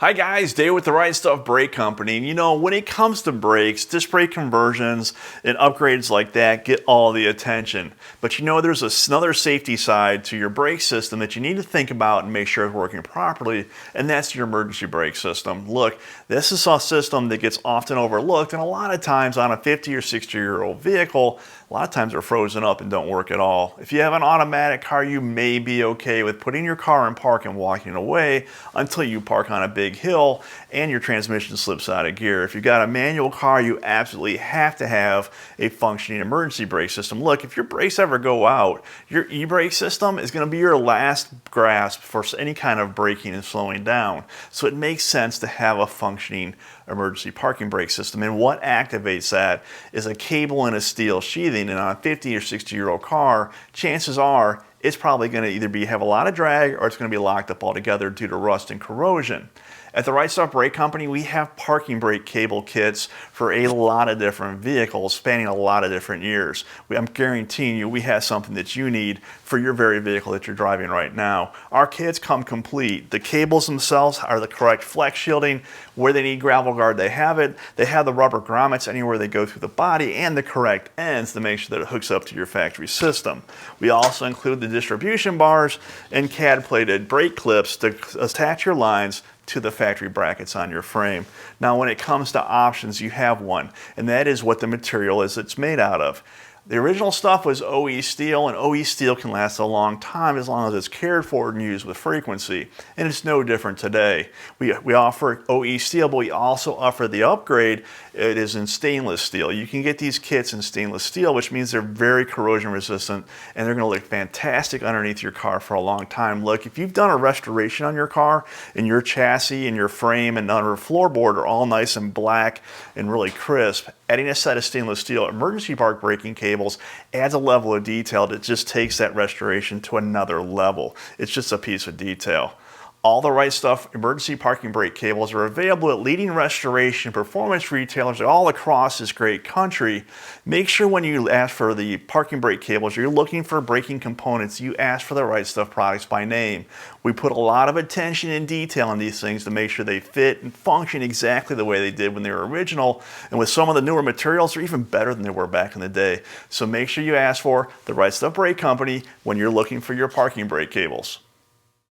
Hi guys, Dave with the Right Stuff Brake Company. And you know, when it comes to brakes, disc brake conversions and upgrades like that get all the attention. But you know, there's another safety side to your brake system that you need to think about and make sure it's working properly, and that's your emergency brake system. Look, this is a system that gets often overlooked, and a lot of times on a 50 or 60-year-old vehicle, a lot of times they're frozen up and don't work at all. If you have an automatic car, you may be okay with putting your car in park and walking away until you park on a big hill and your transmission slips out of gear. If you've got a manual car, you absolutely have to have a functioning emergency brake system. Look, if your brakes ever go out, your e-brake system is going to be your last grasp for any kind of braking and slowing down. So it makes sense to have a functioning emergency parking brake system. And what activates that is a cable and a steel sheathing. And on a 50 or 60-year-old car, chances are it's probably going to either have a lot of drag or it's going to be locked up altogether due to rust and corrosion. At the Right Stuff Brake Company, we have parking brake cable kits for a lot of different vehicles spanning a lot of different years. I'm guaranteeing you we have something that you need for your very vehicle that you're driving right now. Our kits come complete. The cables themselves are the correct flex shielding. Where they need gravel guard, they have it. They have the rubber grommets anywhere they go through the body and the correct ends to make sure that it hooks up to your factory system. We also include the distribution bars and CAD-plated brake clips to attach your lines to the factory brackets on your frame. Now when it comes to options, you have one, and that is what the material is it's made out of. The original stuff was OE steel, and OE steel can last a long time as long as it's cared for and used with frequency, and it's no different today. We offer OE steel, but we also offer the upgrade. It is in stainless steel. You can get these kits in stainless steel, which means they're very corrosion resistant, and they're going to look fantastic underneath your car for a long time. Look, if you've done a restoration on your car, and your chassis and your frame and under floorboard are all nice and black and really crisp, adding a set of stainless steel emergency park braking cables adds a level of detail that just takes that restoration to another level. It's just a piece of detail. All the Right Stuff emergency parking brake cables are available at leading restoration performance retailers all across this great country. Make sure when you ask for the parking brake cables, you're looking for braking components, you ask for the Right Stuff products by name. We put a lot of attention and detail in these things to make sure they fit and function exactly the way they did when they were original. And with some of the newer materials, they're even better than they were back in the day. So make sure you ask for the Right Stuff Brake Company when you're looking for your parking brake cables.